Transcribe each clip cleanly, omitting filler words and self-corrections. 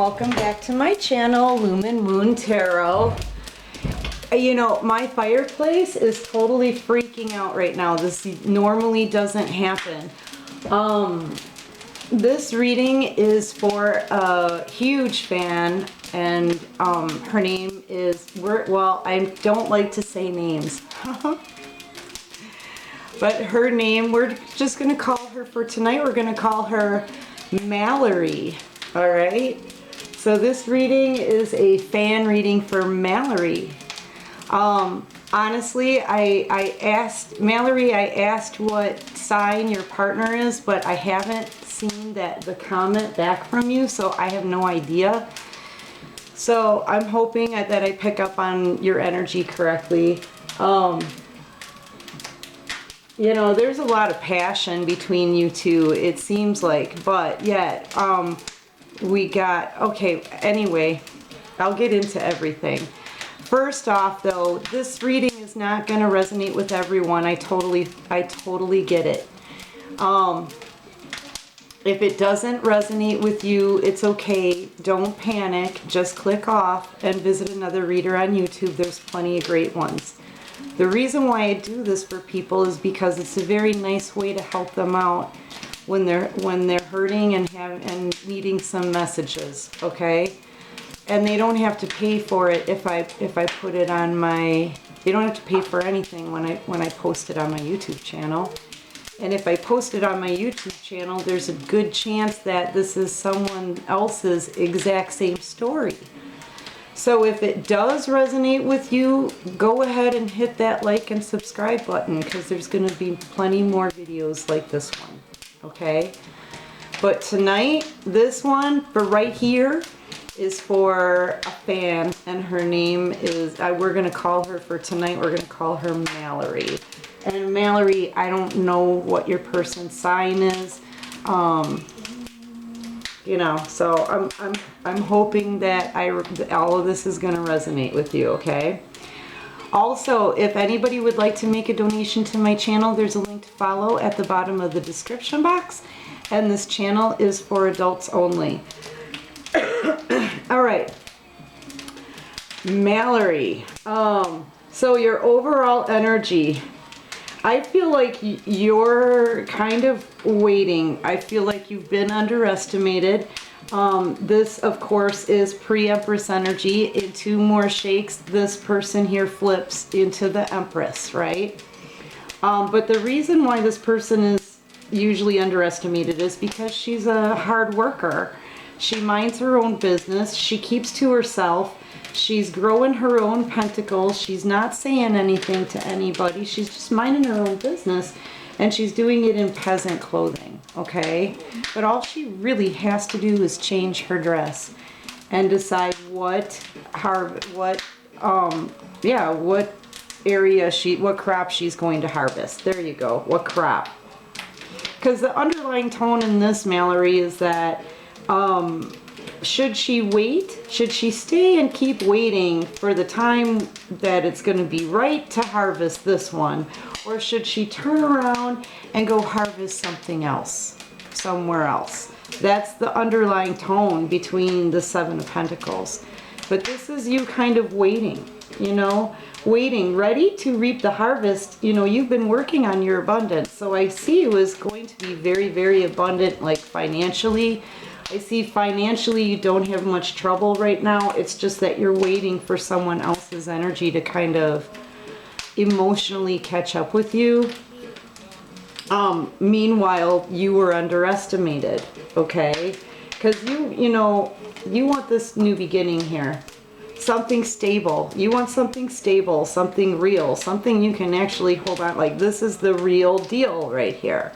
welcome back to my channel, Lumen Moon Tarot. You know, my fireplace is totally freaking out right now. This normally doesn't happen. This reading is for a huge fan, and her name is, well, I don't like to say names. But her name, we're just going to call her for tonight, we're going to call her Malerie. All right. So this reading is a fan reading for Malerie. Honestly, I asked Malerie, I asked what sign your partner is, but I haven't seen the comment back from you, so I have no idea. So I'm hoping that I pick up on your energy correctly. You know, there's a lot of passion between you two, it seems like, but yet, we got, okay, anyway, I'll get into everything. First off, though, this reading is not going to resonate with everyone. I totally get it. If it doesn't resonate with you, it's okay. Don't panic. Just click off and visit another reader on YouTube. There's plenty of great ones. The reason why I do this for people is because it's a very nice way to help them out when they're hurting and needing some messages, okay? And they don't have to pay for it if I put it on my, they don't have to pay for anything when I post it on my YouTube channel. And if I post it on my YouTube channel, there's a good chance that this is someone else's exact same story. So if it does resonate with you, go ahead and hit that like and subscribe button, because there's going to be plenty more videos like this one, okay? But tonight, this one, for right here, is for a fan, and her name is, we're going to call her for tonight, we're going to call her Malerie. And Malerie, I don't know what your person's sign is. You know, so I'm hoping that all of this is going to resonate with you, okay? Also, if anybody would like to make a donation to my channel, there's a link to follow at the bottom of the description box, and this channel is for adults only. All right, Malerie. So your overall energy, I feel like you're kind of waiting. I feel like you've been underestimated. This, of course, is pre-Empress energy. In two more shakes, this person here flips into the Empress, right? But the reason why this person is usually underestimated is because she's a hard worker. She minds her own business. She keeps to herself. She's growing her own pentacles. She's not saying anything to anybody. She's just minding her own business, and she's doing it in peasant clothing, okay? But all she really has to do is change her dress and decide what crop she's going to harvest. There you go, what crop. Because the underlying tone in this, Malerie, is that should she wait? Should she stay and keep waiting for the time that it's going to be right to harvest this one? Or should she turn around and go harvest something else, somewhere else? That's the underlying tone between the Seven of Pentacles. But this is you kind of waiting, you know, waiting, ready to reap the harvest. You know, you've been working on your abundance. So I see you as going to be very, very abundant, like financially. I see financially you don't have much trouble right now. It's just that you're waiting for someone else's energy to kind of emotionally catch up with you. Meanwhile, you were underestimated, okay? Because you know, you want this new beginning here. Something stable. You want something stable, something real, something you can actually hold on. Like, this is the real deal right here.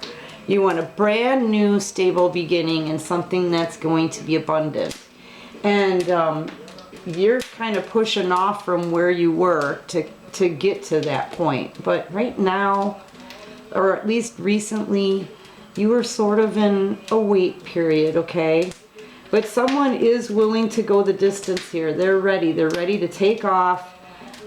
You want a brand new stable beginning and something that's going to be abundant. And you're kind of pushing off from where you were to get to that point. But right now, or at least recently, you were sort of in a wait period, okay? But someone is willing to go the distance here. They're ready. They're ready to take off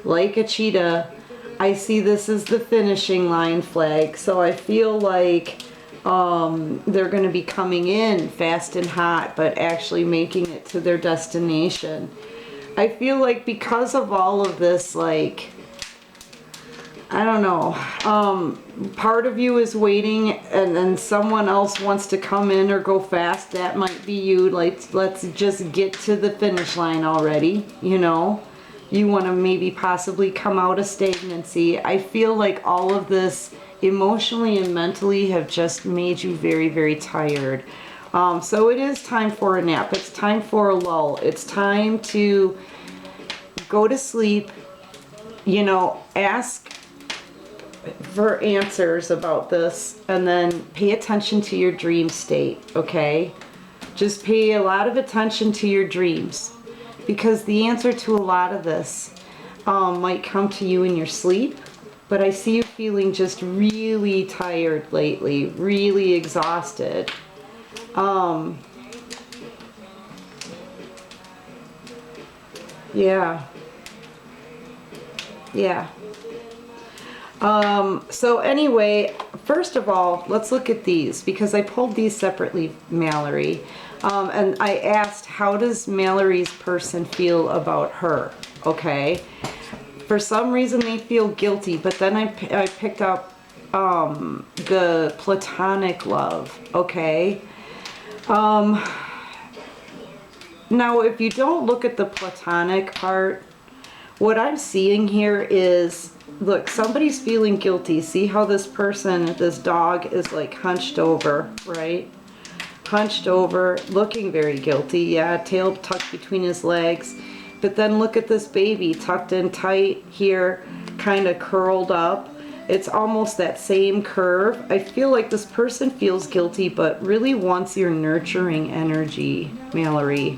like a cheetah. I see this as the finishing line flag. So I feel like They're going to be coming in fast and hot, but actually making it to their destination. I feel like because of all of this, like, I don't know, part of you is waiting, and then someone else wants to come in or go fast. That might be you. Like, let's just get to the finish line already, you know. You want to maybe possibly come out of stagnancy. I feel like all of this emotionally and mentally have just made you very, very tired. So it is time for a nap. It's time for a lull. It's time to go to sleep, you know, ask for answers about this, and then pay attention to your dream state, okay? Just pay a lot of attention to your dreams, because the answer to a lot of this might come to you in your sleep. But I see you feeling just really tired lately, really exhausted. Yeah. Yeah. So anyway, first of all, let's look at these, because I pulled these separately, Malerie. And I asked, how does Malerie's person feel about her? Okay. For some reason they feel guilty, but then I picked up the platonic love, okay? Now, if you don't look at the platonic part, what I'm seeing here is, look, somebody's feeling guilty. See how this person, this dog, is like hunched over, right? Hunched over, looking very guilty. Yeah, tail tucked between his legs. But then look at this baby tucked in tight here, kind of curled up. It's almost that same curve. I feel like this person feels guilty, but really wants your nurturing energy, Malerie.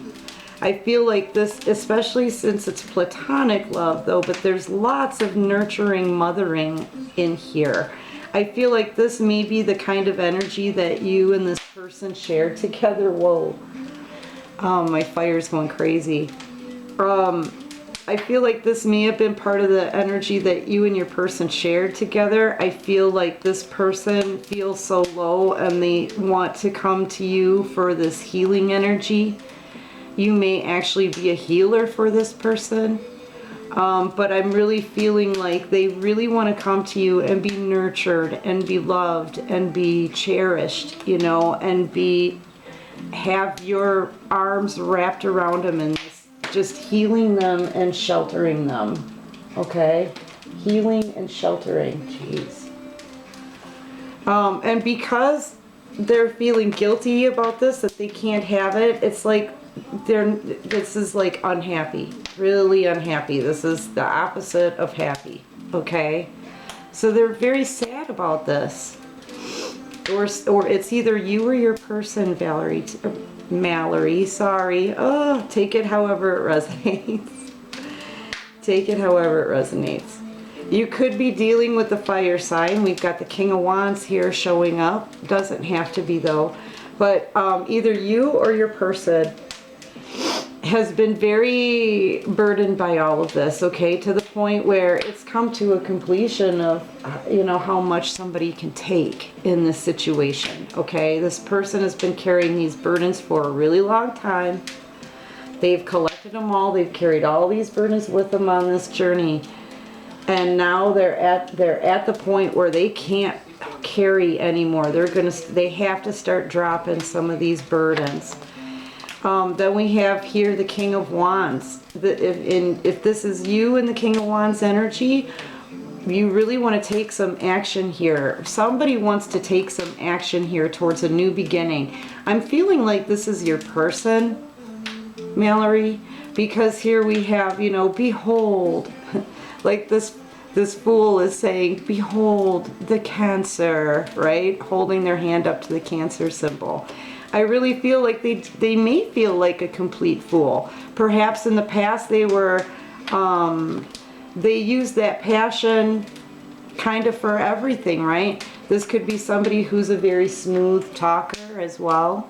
I feel like this, especially since it's platonic love though, but there's lots of nurturing, mothering in here. I feel like this may be the kind of energy that you and this person share together. Whoa. My fire's going crazy. I feel like this may have been part of the energy that you and your person shared together. I feel like this person feels so low and they want to come to you for this healing energy. You may actually be a healer for this person. But I'm really feeling like they really want to come to you and be nurtured and be loved and be cherished, you know, and have your arms wrapped around them and just healing them and sheltering them. Okay? Healing and sheltering. Jeez. And because they're feeling guilty about this, that they can't have it, it's like this is like unhappy. Really unhappy. This is the opposite of happy. Okay? So they're very sad about this. Or it's either you or your person, Malerie, sorry. Oh, take it however it resonates. Take it however it resonates. You could be dealing with the fire sign. We've got the King of Wands here showing up. Doesn't have to be though. But either you or your person has been very burdened by all of this, okay, to the point where it's come to a completion of, you know, how much somebody can take in this situation, okay? This person has been carrying these burdens for a really long time. They've collected them all. They've carried all these burdens with them on this journey. And now they're at the point where they can't carry anymore. They have to start dropping some of these burdens. Then we have here the King of Wands. If this is you and the King of Wands energy, you really want to take some action here. Somebody wants to take some action here towards a new beginning. I'm feeling like this is your person, Malerie, because here we have, you know, behold, like this fool is saying, behold the Cancer, right? Holding their hand up to the Cancer symbol. I really feel like they may feel like a complete fool. Perhaps in the past they were, they used that passion kind of for everything, right? This could be somebody who's a very smooth talker as well.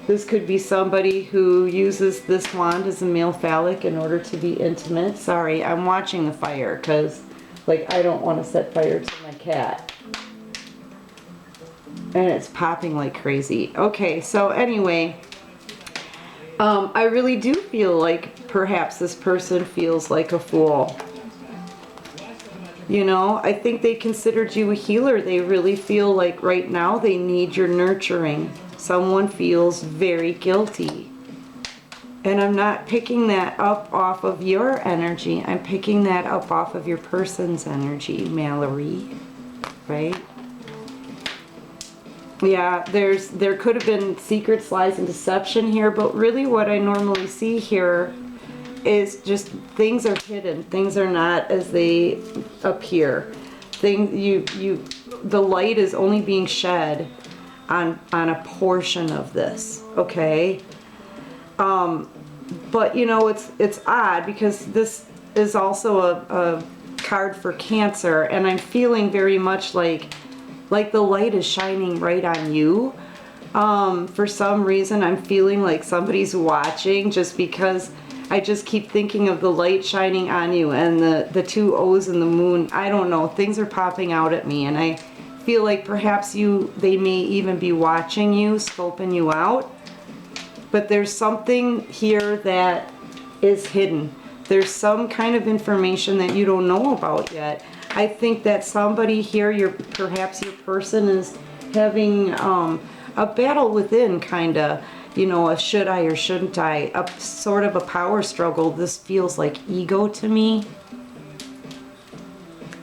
This could be somebody who uses this wand as a male phallic in order to be intimate. Sorry, I'm watching the fire because, like, I don't want to set fire to my cat. And it's popping like crazy. Okay, so anyway, I really do feel like perhaps this person feels like a fool. You know, I think they considered you a healer. They really feel like right now they need your nurturing. Someone feels very guilty. And I'm not picking that up off of your energy. I'm picking that up off of your person's energy, Malerie. Right? Yeah, there could have been secrets, lies, and deception here, but really what I normally see here is just things are hidden. Things are not as they appear. The light is only being shed on a portion of this, okay? But you know, it's odd because this is also a card for Cancer, and I'm feeling very much like the light is shining right on you. For some reason I'm feeling like somebody's watching, just because I just keep thinking of the light shining on you and the two O's in the moon. I don't know, things are popping out at me, and I feel like perhaps they may even be watching you, scoping you out. But there's something here that is hidden. There's some kind of information that you don't know about yet. I think that somebody here, perhaps your person, is having a battle within, kind of, you know, a should I or shouldn't I, a sort of a power struggle. This feels like ego to me.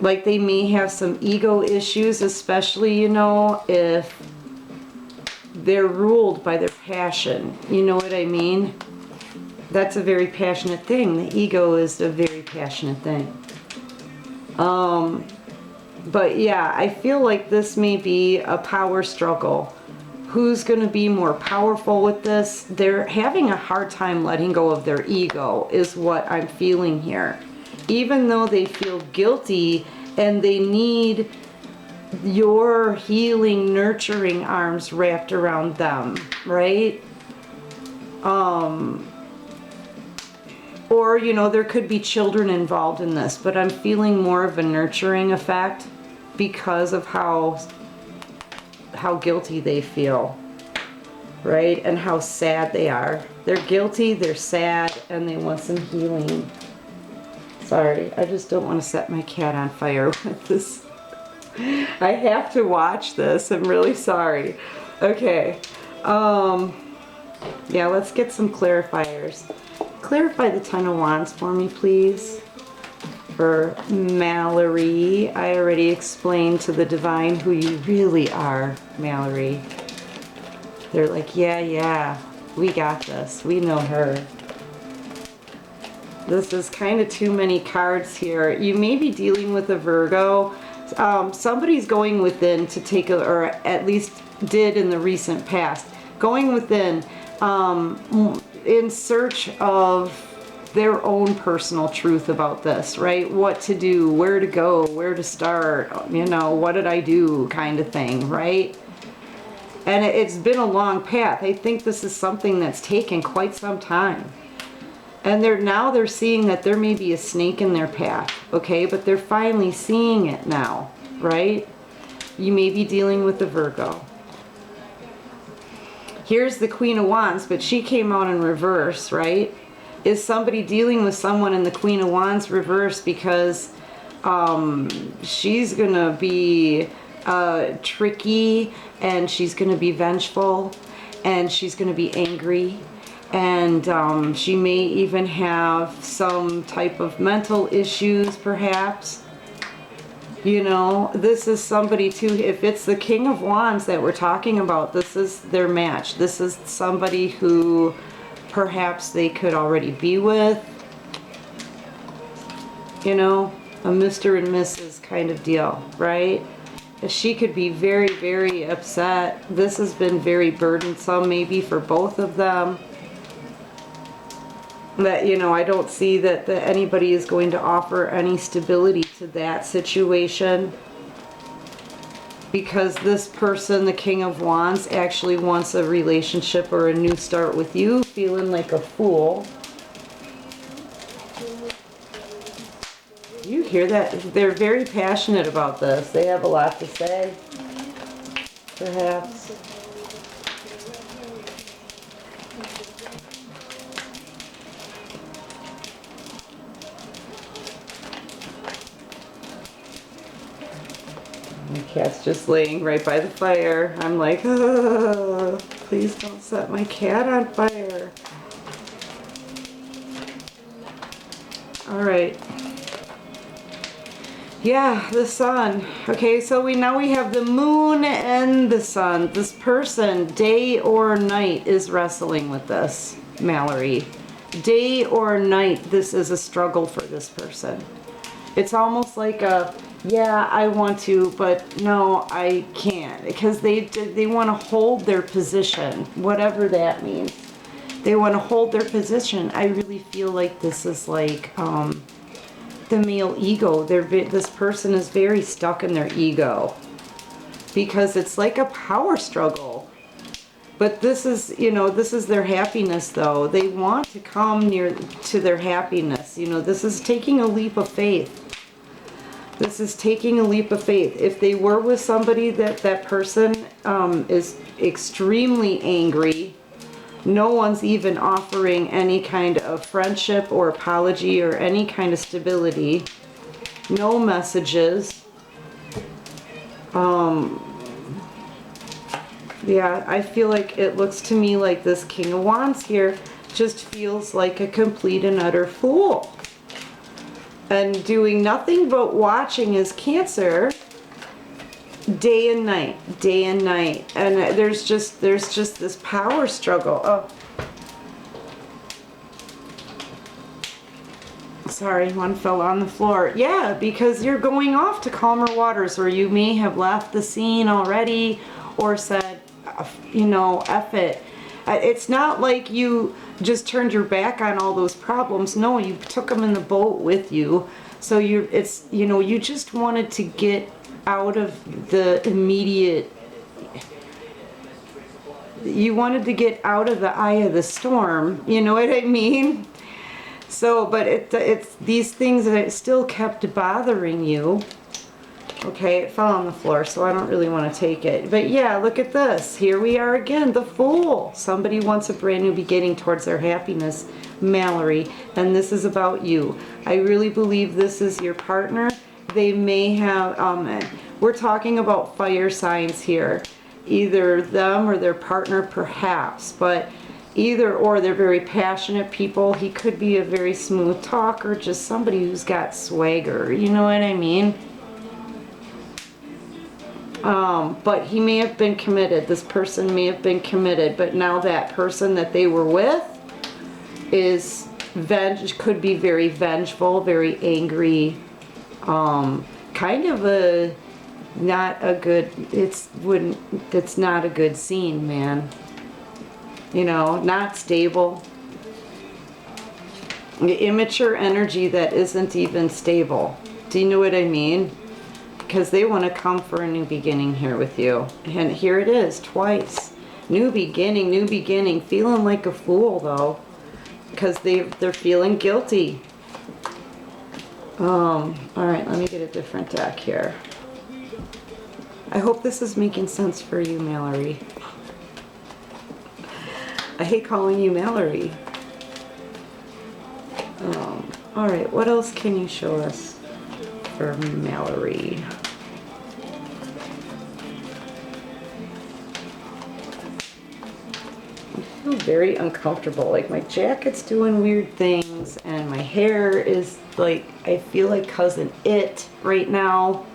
Like they may have some ego issues, especially, you know, if they're ruled by their passion. You know what I mean? That's a very passionate thing. The ego is a very passionate thing. But yeah, I feel like this may be a power struggle. Who's going to be more powerful with this? They're having a hard time letting go of their ego, is what I'm feeling here. Even though they feel guilty and they need your healing, nurturing arms wrapped around them, right? Or, you know, there could be children involved in this, but I'm feeling more of a nurturing effect because of how guilty they feel, right? And how sad they are. They're guilty, they're sad, and they want some healing. Sorry, I just don't want to set my cat on fire with this. I have to watch this. I'm really sorry. Okay. Yeah, let's get some clarifiers. Clarify the Ten of Wands for me, please. For Malerie. I already explained to the divine who you really are, Malerie. They're like, yeah, we got this. We know her. This is kind of too many cards here. You may be dealing with a Virgo. Somebody's going within to take or at least did in the recent past, going within in search of their own personal truth about this, right? What to do, where to go, where to start, you know, what did I do kind of thing, right? And it's been a long path. I think this is something that's taken quite some time. And they're seeing that there may be a snake in their path, okay? But they're finally seeing it now, right? You may be dealing with the Virgo. Here's the Queen of Wands, but she came out in reverse, right? Is somebody dealing with someone in the Queen of Wands reverse because she's going to be tricky, and she's going to be vengeful, and she's going to be angry. And she may even have some type of mental issues, perhaps. You know, this is somebody too, if it's the King of Wands that we're talking about, this is their match. This is somebody who perhaps they could already be with. You know, a Mr. and Mrs. kind of deal, right? She could be very, very upset. This has been very burdensome, maybe for both of them. That, you know, I don't see that anybody is going to offer any stability to that situation, because this person, the King of Wands, actually wants a relationship or a new start with you, feeling like a fool. You hear that? They're very passionate about this. They have a lot to say. perhaps. My cat's just laying right by the fire. I'm like, oh, please don't set my cat on fire. All right. Yeah, the sun. Okay, so now we have the moon and the sun. This person, day or night, is wrestling with this, Malerie. Day or night, this is a struggle for this person. It's almost like a, yeah, I want to, but no, I can't. Because they want to hold their position, whatever that means. They want to hold their position. I really feel like this is like the male ego. This person is very stuck in their ego. Because it's like a power struggle. But this is, you know, this is their happiness though. They want to come near to their happiness. You know, this is taking a leap of faith. This is taking a leap of faith. If they were with somebody that person is extremely angry, no one's even offering any kind of friendship or apology or any kind of stability. No messages. Yeah, I feel like it looks to me like this King of Wands here just feels like a complete and utter fool. And doing nothing but watching his Cancer day and night, day and night. And there's just this power struggle. Oh. Sorry, one fell on the floor. Yeah, because you're going off to calmer waters, or you may have left the scene already or said, you know, F it. It's not like you just turned your back on all those problems. No, you took them in the boat with you. So you just wanted to get out of the immediate, you wanted to get out of the eye of the storm. You know what I mean? So, but it's these things that still kept bothering you. Okay, it fell on the floor, so I don't really want to take it. But yeah, look at this. Here we are again, the Fool. Somebody wants a brand new beginning towards their happiness, Malerie, and this is about you. I really believe this is your partner. They may have, we're talking about fire signs here. Either them or their partner, perhaps, but either or, they're very passionate people. He could be a very smooth talker, just somebody who's got swagger, you know what I mean? But he may have been committed. This person may have been committed, but now that person that they were with is could be very vengeful, very angry, kind of a not a good, it's not a good scene, man. You know, not stable. The immature energy that isn't even stable. Do you know what I mean? Because they want to come for a new beginning here with you. And here it is, twice. New beginning. Feeling like a fool, though. Because they're feeling guilty. Alright, let me get a different deck here. I hope this is making sense for you, Malerie. I hate calling you Malerie. Alright, what else can you show us for Malerie? I feel very uncomfortable. Like my jacket's doing weird things and my hair is like, I feel like Cousin It right now.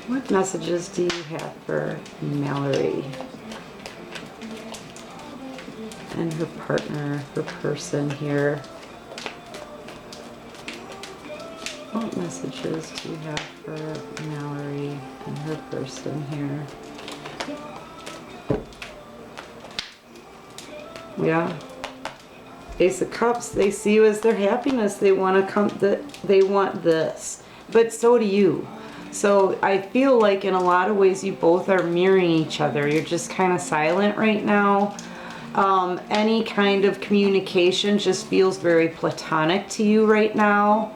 What messages do you have for Malerie and her partner, her person here? What messages do you have for Malerie and her person here? Yeah. Ace of Cups, they see you as their happiness. They want to come, they want this. But so do you. So I feel like in a lot of ways you both are mirroring each other. You're just kind of silent right now. Any kind of communication just feels very platonic to you right now.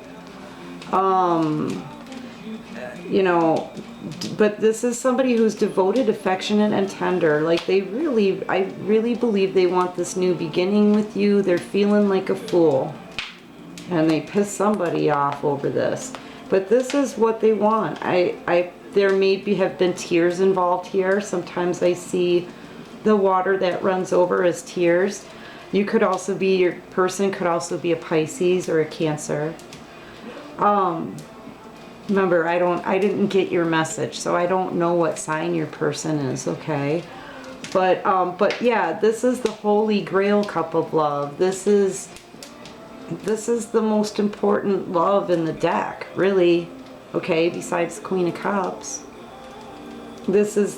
you know, but this is somebody who's devoted, affectionate, and tender. Like I really believe they want this new beginning with you. They're feeling like a fool. And they piss somebody off over this. But this is what they want. There maybe have been tears involved here. Sometimes I see the water that runs over as tears. You could also be, your person could also be a Pisces or a Cancer. Remember, I didn't get your message, so I don't know what sign your person is, okay? But yeah, this is the Holy Grail cup of love. This is the most important love in the deck, really, okay, besides the Queen of Cups. This is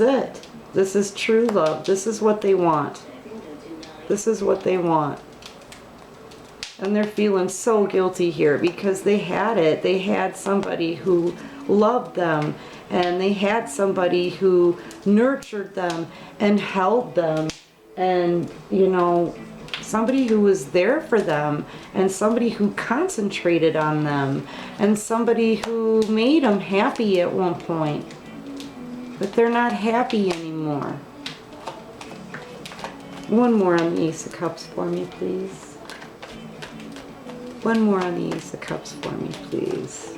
it. This is true love. This is what they want. This is what they want. And they're feeling so guilty here because they had it. They had somebody who loved them, and they had somebody who nurtured them and held them, and, you know, somebody who was there for them, and somebody who concentrated on them, and somebody who made them happy at one point. But they're not happy anymore. One more on the Ace of Cups for me, please. One more on the Ace of Cups for me, please.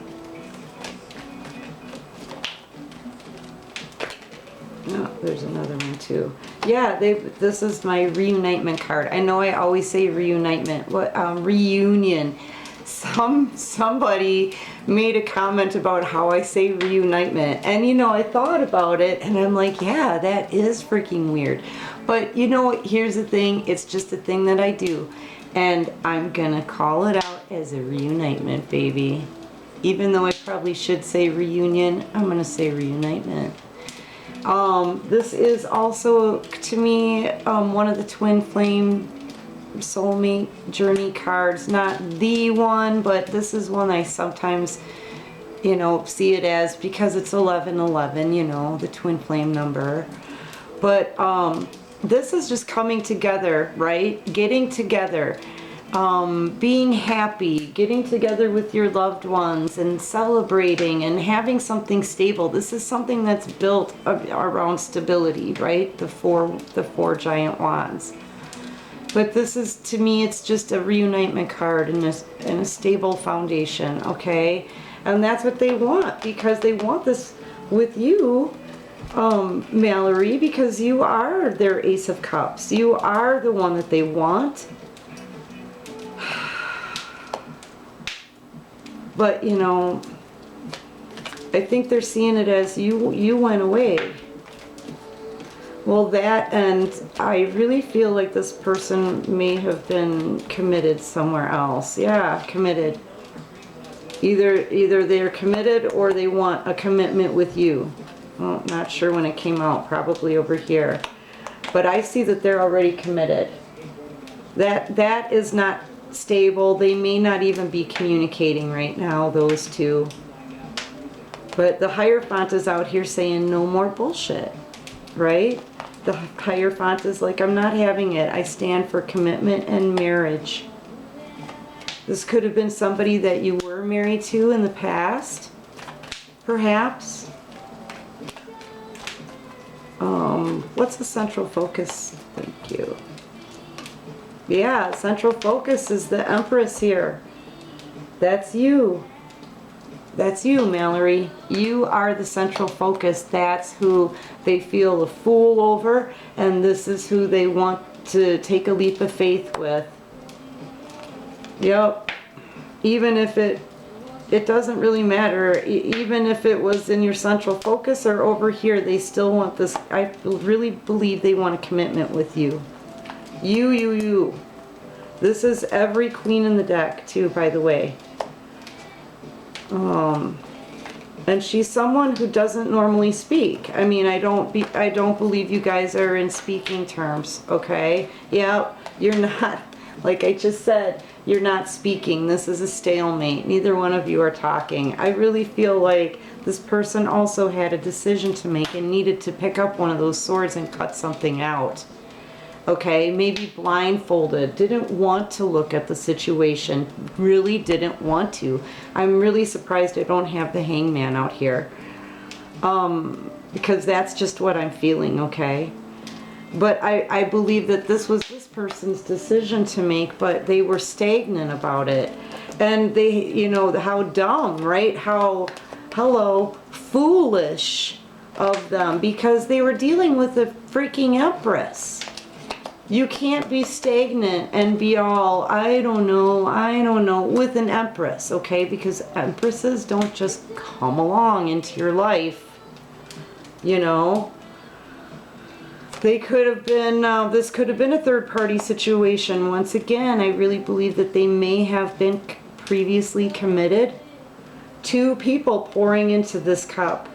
No, there's another one too. Yeah, this is my reunitement card. I know I always say reunitement. What reunion? Somebody made a comment about how I say reunitement, and you know, I thought about it, and I'm like, yeah, that is freaking weird. But you know what? Here's the thing. It's just a thing that I do, and I'm gonna call it out as a reunitement, baby. Even though I probably should say reunion, I'm gonna say reunitement. This is also, to me, one of the twin flame soulmate journey cards. Not the one, but this is one I sometimes, you know, see it as, because it's 1111, you know, the twin flame number. But this is just coming together, right? Getting together. Being happy, getting together with your loved ones and celebrating and having something stable. This is something that's built around stability, right? The four giant wands. But this is, to me, it's just a reunitement card and a stable foundation, okay? And that's what they want, because they want this with you, Malerie, because you are their Ace of Cups. You are the one that they want. But, you know, I think they're seeing it as you went away. Well, that, and I really feel like this person may have been committed somewhere else. Yeah, committed. Either they're committed or they want a commitment with you. Well, not sure when it came out, probably over here. But I see that they're already committed. That is not stable. They may not even be communicating right now, those two. But the Hierophant is out here saying no more bullshit, right? The Hierophant is like, I'm not having it. I stand for commitment and marriage. This could have been somebody that you were married to in the past, perhaps. What's the central focus? Thank you. Yeah, central focus is the Empress here. That's you. That's you, Malerie. You are the central focus. That's who they feel a fool over, and this is who they want to take a leap of faith with. Yep. Even if it doesn't really matter. Even if it was in your central focus or over here, they still want this. I really believe they want a commitment with you. You. This is every queen in the deck, too, by the way. And she's someone who doesn't normally speak. I mean, I don't believe you guys are in speaking terms, okay? Yeah, you're not. Like I just said, you're not speaking. This is a stalemate. Neither one of you are talking. I really feel like this person also had a decision to make and needed to pick up one of those swords and cut something out. Okay, maybe blindfolded, didn't want to look at the situation, really didn't want to. I'm really surprised I don't have the Hangman out here. Because that's just what I'm feeling, okay? But I believe that this was this person's decision to make, but they were stagnant about it. And they, you know, how dumb, right? How, hello, foolish of them, because they were dealing with a freaking Empress. You can't be stagnant and be all, I don't know, with an Empress, okay? Because Empresses don't just come along into your life, you know? They could have been, this could have been a third-party situation. Once again, I really believe that they may have been previously committed to people pouring into this cup,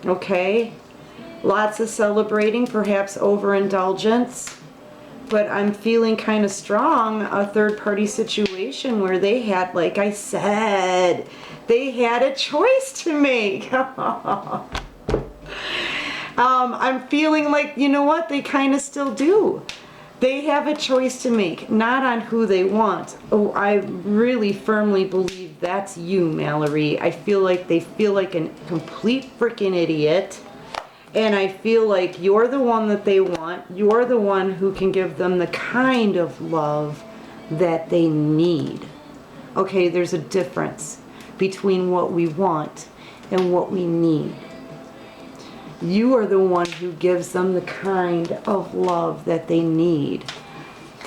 okay? Lots of celebrating, perhaps overindulgence. But I'm feeling kind of strong, a third-party situation where they had, like I said, they had a choice to make. I'm feeling like, you know what, they kind of still do. They have a choice to make, not on who they want. Oh, I really firmly believe that's you, Malerie. I feel like they feel like a complete freaking idiot. And I feel like you're the one that they want. You're the one who can give them the kind of love that they need. Okay, there's a difference between what we want and what we need. You are the one who gives them the kind of love that they need.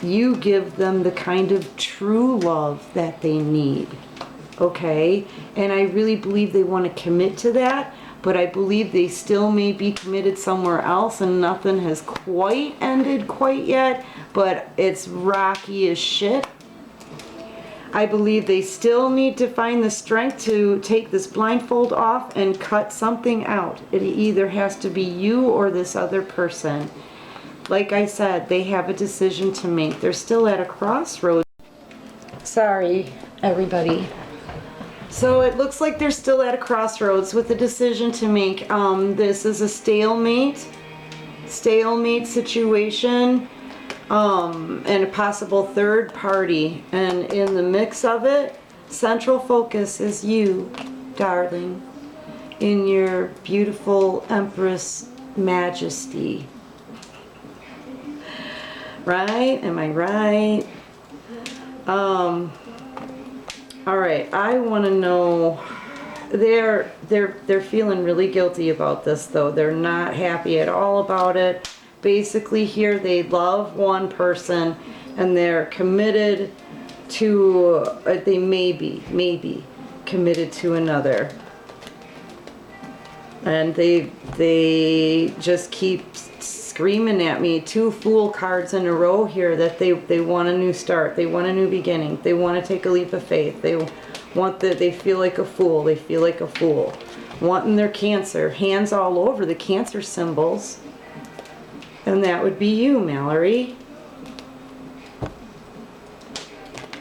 You give them the kind of true love that they need. Okay? And I really believe they want to commit to that. But I believe they still may be committed somewhere else and nothing has quite ended quite yet, but it's rocky as shit. I believe they still need to find the strength to take this blindfold off and cut something out. It either has to be you or this other person. Like I said, they have a decision to make. They're still at a crossroads. Sorry, everybody. So it looks like they're still at a crossroads with a decision to make. This is a stalemate situation, and a possible third party. And in the mix of it, central focus is you, darling, in your beautiful Empress Majesty. Right? Am I right? All right, I want to know, they're feeling really guilty about this though. They're not happy at all about it. Basically here they love one person and they're committed to, they may be committed to another. And they just keep screaming at me, 2 Fool cards in a row here, that they want a new start, they want a new beginning, they want to take a leap of faith, they feel like a fool, they feel like a fool. Wanting their Cancer, hands all over the Cancer symbols. And that would be you, Malerie.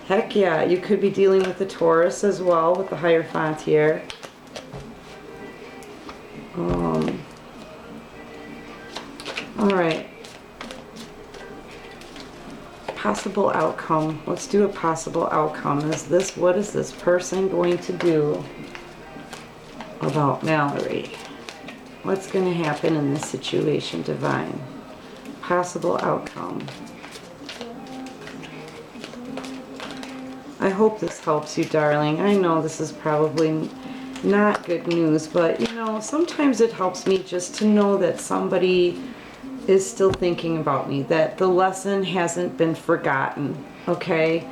Heck yeah, you could be dealing with the Taurus as well with the Hierophant here. Alright. Possible outcome. Let's do a possible outcome. What is this person going to do about Malerie? What's going to happen in this situation, Divine? Possible outcome. I hope this helps you, darling. I know this is probably not good news, but you know, sometimes it helps me just to know that somebody is still thinking about me, that the lesson hasn't been forgotten, okay?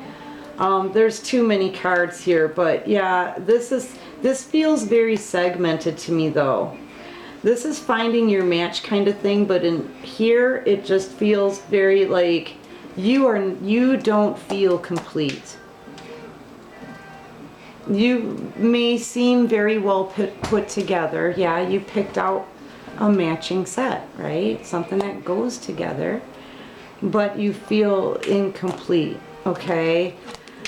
There's too many cards here, but yeah, this feels very segmented to me though. This is finding your match kind of thing, but in here it just feels very like you don't feel complete. You may seem very well put together. Yeah, you picked out a matching set, right? Something that goes together, but you feel incomplete, okay?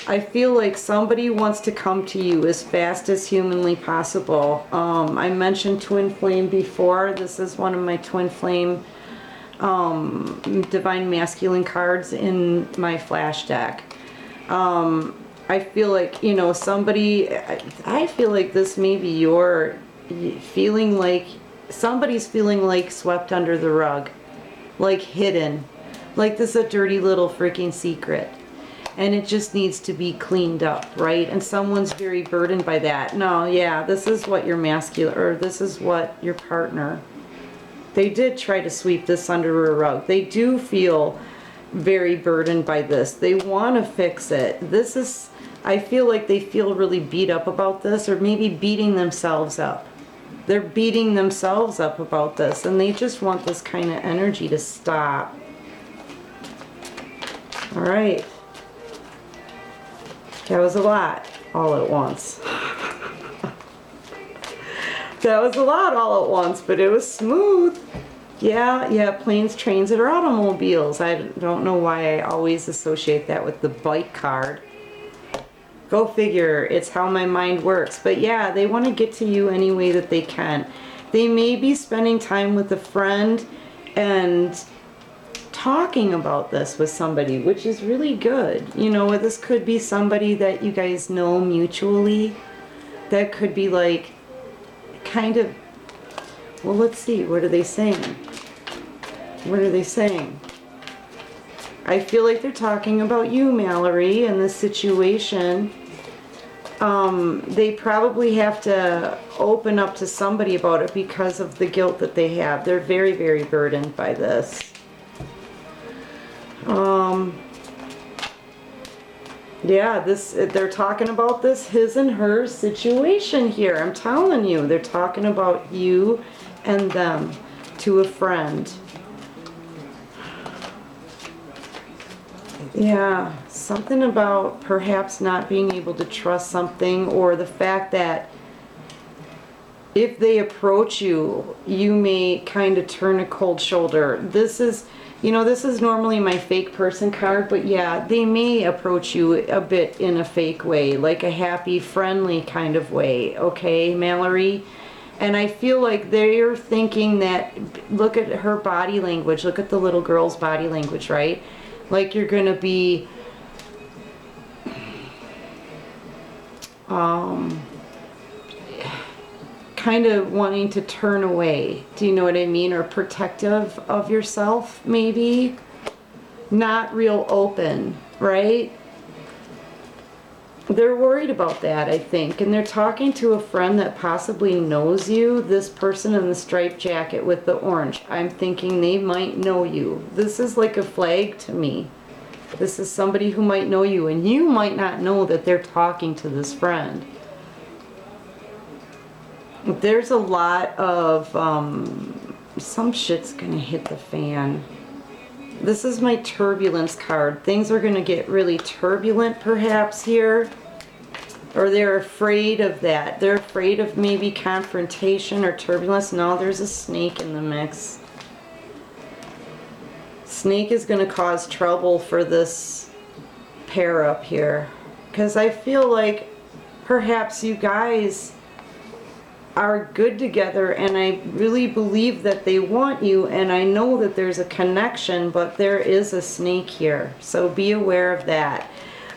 I feel like somebody wants to come to you as fast as humanly possible. I mentioned twin flame before. This is one of my twin flame Divine Masculine cards in my flash deck. I feel like, you know, somebody, I feel like this may be your feeling like, somebody's feeling like swept under the rug, like hidden, like this is a dirty little freaking secret. And it just needs to be cleaned up, right? And someone's very burdened by that. No, yeah, this is what your masculine, or this is what your partner, they did try to sweep this under a rug. They do feel very burdened by this. They want to fix it. This is, I feel like they feel really beat up about this, or maybe beating themselves up. They're beating themselves up about this, and they just want this kind of energy to stop. All right. That was a lot all at once. That was a lot all at once, but it was smooth. Yeah, planes, trains, or automobiles. I don't know why I always associate that with the bike card. Go figure, it's how my mind works. But yeah, they want to get to you any way that they can. They may be spending time with a friend and talking about this with somebody, which is really good. You know, this could be somebody that you guys know mutually. That could be like, kind of, well, let's see, what are they saying? What are they saying? I feel like they're talking about you, Malerie, and the situation. They probably have to open up to somebody about it because of the guilt that they have. They're very, very burdened by this. Yeah, they're talking about this his and her situation here. I'm telling you, they're talking about you and them to a friend. Yeah, something about perhaps not being able to trust something, or the fact that if they approach you, you may kind of turn a cold shoulder. This is, you know, this is normally my fake person card, but yeah, they may approach you a bit in a fake way, like a happy, friendly kind of way, okay, Malerie? And I feel like they're thinking that, look at her body language, look at the little girl's body language, right? Like you're gonna be kind of wanting to turn away. Do you know what I mean? Or protective of yourself, maybe. Not real open, right? They're worried about that, I think. And they're talking to a friend that possibly knows you. This person in the striped jacket with the orange. I'm thinking they might know you. This is like a flag to me. This is somebody who might know you, and you might not know that they're talking to this friend. There's a lot of, some shit's gonna hit the fan. This is my turbulence card. Things are gonna get really turbulent perhaps here. Or they're afraid of that. They're afraid of maybe confrontation or turbulence. No, there's a snake in the mix. Snake is gonna cause trouble for this pair up here. Because I feel like perhaps you guys are good together, and I really believe that they want you, and I know that there's a connection, but there is a snake here, so be aware of that.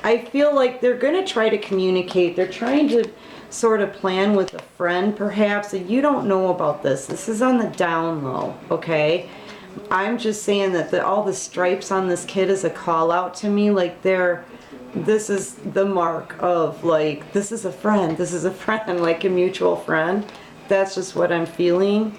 I feel like they're going to try to communicate. They're trying to sort of plan with a friend perhaps, and you don't know about this. This is on the down low, okay? I'm just saying that all the stripes on this kid is a call out to me, like this is the mark of, like, this is a friend, like a mutual friend. That's just what I'm feeling.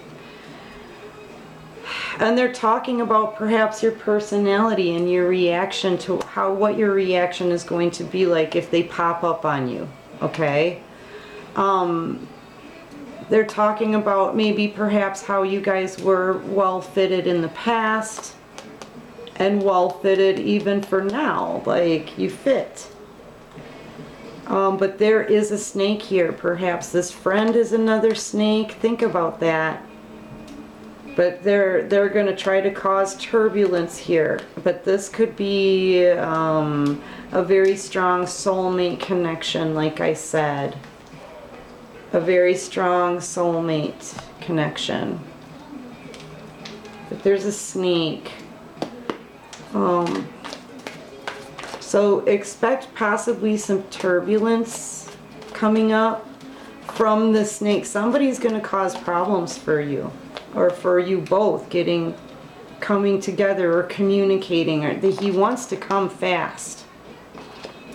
And they're talking about perhaps your personality and your reaction to what your reaction is going to be like if they pop up on you, okay? They're talking about maybe perhaps how you guys were well fitted in the past, and well fitted even for now, like you fit. But there is a snake here. Perhaps this friend is another snake. Think about that. But they're going to try to cause turbulence here. But this could be a very strong soulmate connection, like I said. A very strong soulmate connection. But there's a snake. So expect possibly some turbulence coming up from the snake. Somebody's going to cause problems for you, or for you both coming together or communicating, or that he wants to come fast.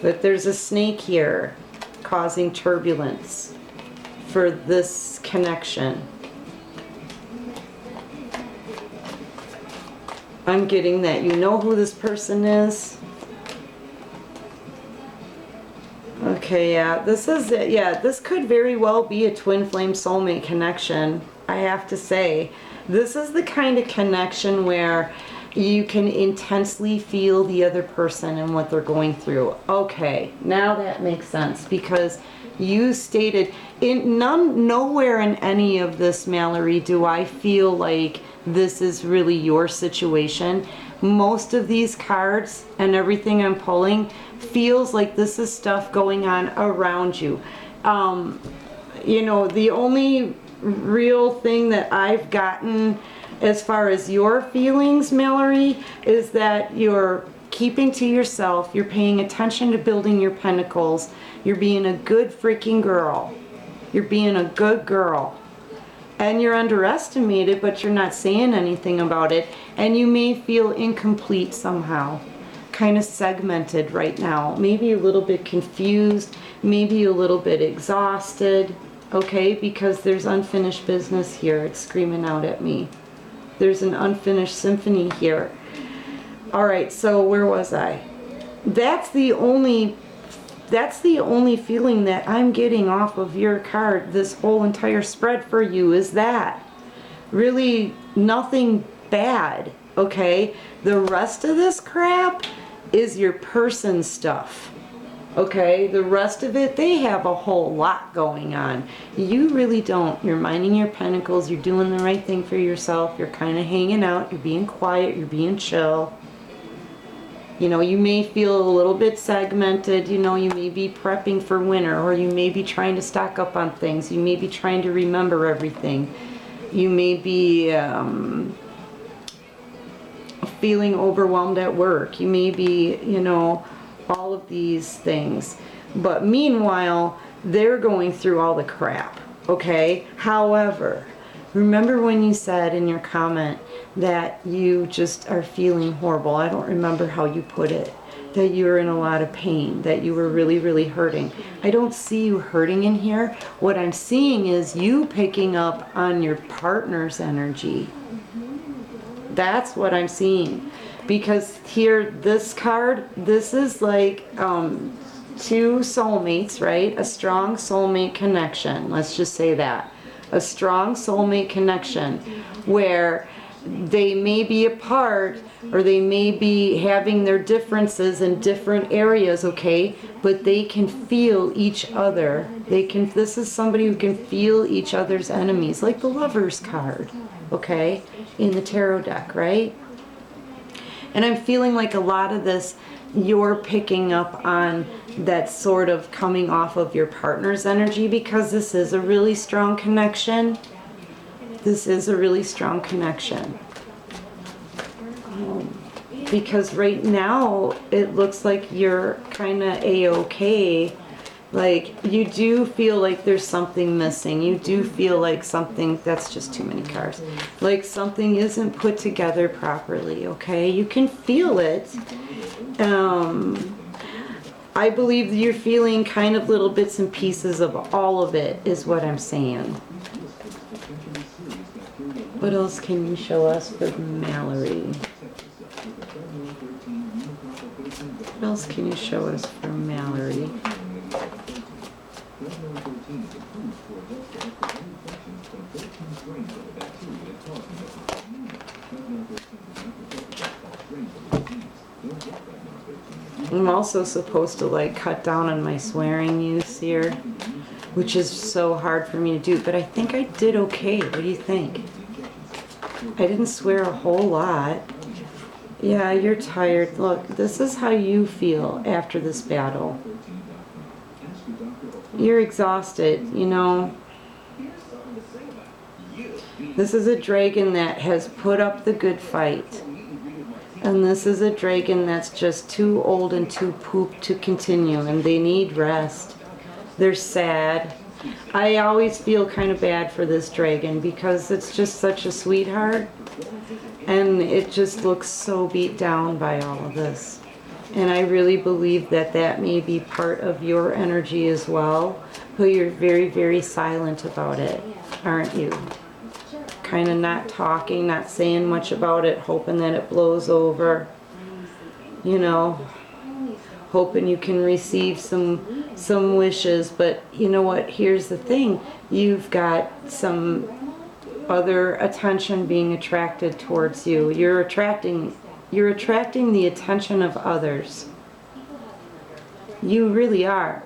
But there's a snake here causing turbulence for this connection. I'm getting that you know who this person is. Okay, yeah, this is it. Yeah, this could very well be a twin flame soulmate connection, I have to say. This is the kind of connection where you can intensely feel the other person and what they're going through. Okay, now that makes sense, because you stated nowhere in any of this, Malerie, do I feel like this is really your situation. Most of these cards and everything I'm pulling feels like this is stuff going on around you. You know, the only real thing that I've gotten as far as your feelings, Malerie, is that you're keeping to yourself, you're paying attention to building your pentacles, you're being a good freaking girl. You're being a good girl. And you're underestimated, but you're not saying anything about it. And you may feel incomplete somehow, kind of segmented right now. Maybe a little bit confused, maybe a little bit exhausted, okay? Because there's unfinished business here. It's screaming out at me. There's an unfinished symphony here. All right, so where was I? That's the only feeling that I'm getting off of your card, this whole entire spread for you, is that. Really nothing bad, okay? The rest of this crap is your person stuff, okay? The rest of it, they have a whole lot going on. You really don't. You're minding your pentacles, you're doing the right thing for yourself, you're kind of hanging out, you're being quiet, you're being chill. You know, you may feel a little bit segmented, you know, you may be prepping for winter, or you may be trying to stock up on things, you may be trying to remember everything. You may be feeling overwhelmed at work, you may be, you know, all of these things. But meanwhile, they're going through all the crap, okay? However, remember when you said in your comment that you just are feeling horrible? I don't remember how you put it. That you were in a lot of pain, that you were really, really hurting. I don't see you hurting in here. What I'm seeing is you picking up on your partner's energy. That's what I'm seeing. Because here, this card, this is like two soulmates, right? A strong soulmate connection. Let's just say that. A strong soulmate connection where they may be apart, or they may be having their differences in different areas, okay? But they can feel each other. This is somebody who can feel each other's enemies, like the Lover's card, okay? In the tarot deck, right? And I'm feeling like a lot of this, you're picking up on that sort of coming off of your partner's energy, because this is a really strong connection. This is a really strong connection. Because right now, it looks like you're kind of A-okay. Like, you do feel like there's something missing. You do feel like something, that's just too many cards. Like something isn't put together properly, okay? You can feel it. I believe that you're feeling kind of little bits and pieces of all of it, is what I'm saying. What else can you show us for Malerie? What else can you show us for Malerie? I'm also supposed to like cut down on my swearing use here, which is so hard for me to do, but I think I did okay. What do you think? I didn't swear a whole lot. Yeah, you're tired. Look, this is how you feel after this battle. You're exhausted, you know. This is a dragon that has put up the good fight. And this is a dragon that's just too old and too pooped to continue, and they need rest. They're sad. I always feel kind of bad for this dragon because it's just such a sweetheart, and it just looks so beat down by all of this. And I really believe that that may be part of your energy as well, but you're very, very silent about it, aren't you? Kind of not talking, not saying much about it, hoping that it blows over, you know, hoping you can receive some wishes. But you know what, here's the thing, you've got some other attention being attracted towards you. You're attracting the attention of others. You really are.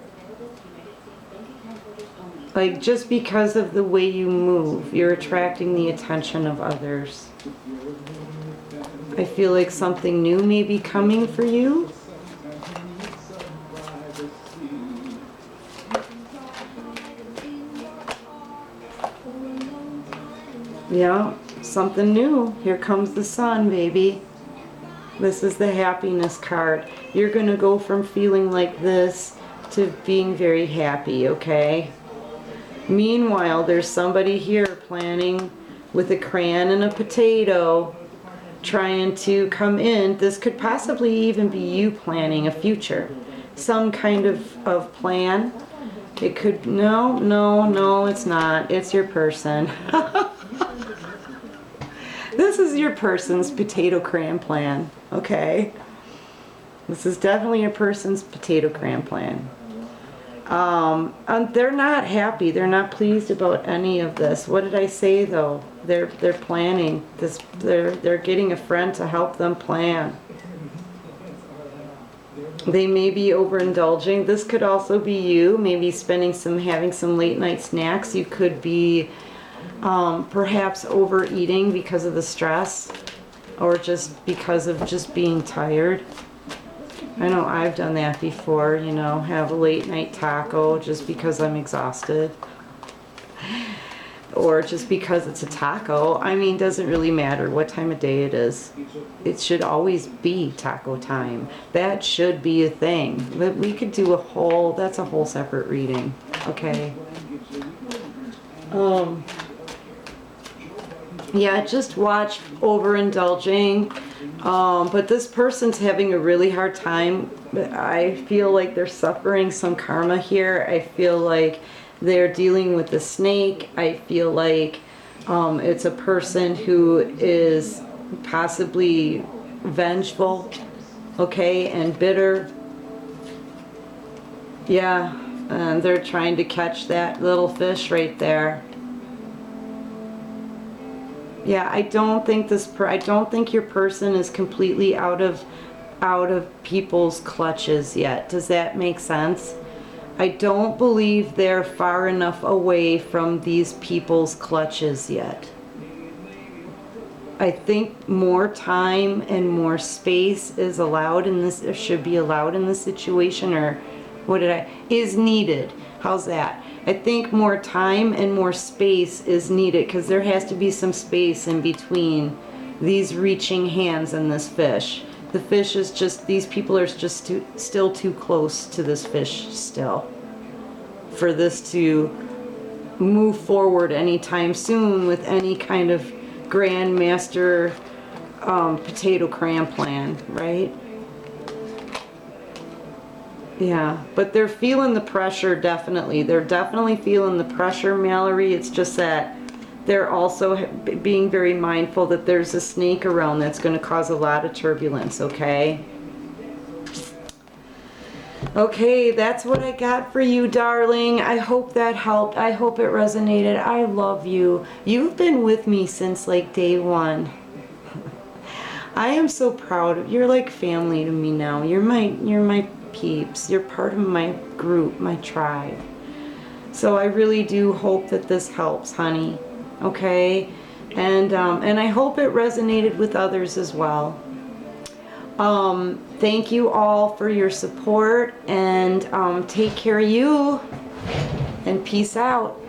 Like, just because of the way you move, you're attracting the attention of others. I feel like something new may be coming for you. Yeah, something new. Here comes the sun, baby. This is the happiness card. You're going to go from feeling like this to being very happy, okay? Meanwhile, there's somebody here planning with a crayon and a potato, trying to come in. This could possibly even be you planning a future. Some kind of plan. It could, no, it's not. It's your person. This is your person's potato crayon plan, okay? This is definitely your person's potato crayon plan. They're not happy. They're not pleased about any of this. What did I say though? They're planning this. They're getting a friend to help them plan. They may be overindulging. This could also be you. Maybe having some late night snacks. You could be perhaps overeating because of the stress, or just because of just being tired. I know I've done that before, you know, have a late night taco just because I'm exhausted. Or just because it's a taco. I mean, doesn't really matter what time of day it is. It should always be taco time. That should be a thing. But we could do that's a whole separate reading. Okay. Yeah, just watch overindulging. But this person's having a really hard time. I feel like they're suffering some karma here. I feel like they're dealing with the snake. I feel like it's a person who is possibly vengeful, okay, and bitter. Yeah, and they're trying to catch that little fish right there. Yeah, I don't think your person is completely out of people's clutches yet. Does that make sense? I don't believe they're far enough away from these people's clutches yet. I think more time and more space is allowed in this, or should be allowed in this situation, or is needed. How's that? I think more time and more space is needed, because there has to be some space in between these reaching hands and this fish. The fish is just, these people are just still too close to this fish still for this to move forward anytime soon with any kind of grandmaster potato crayon plan, right? Yeah, but they're feeling the pressure, definitely. They're definitely feeling the pressure, Malerie. It's just that they're also being very mindful that there's a snake around that's going to cause a lot of turbulence, okay? Okay, that's what I got for you, darling. I hope that helped. I hope it resonated. I love you. You've been with me since like day one. I am so proud. You're like family to me now. You're my peeps. You're part of my group, my tribe. So I really do hope that this helps, honey. Okay? And I hope it resonated with others as well. Thank you all for your support, and take care of you, and peace out.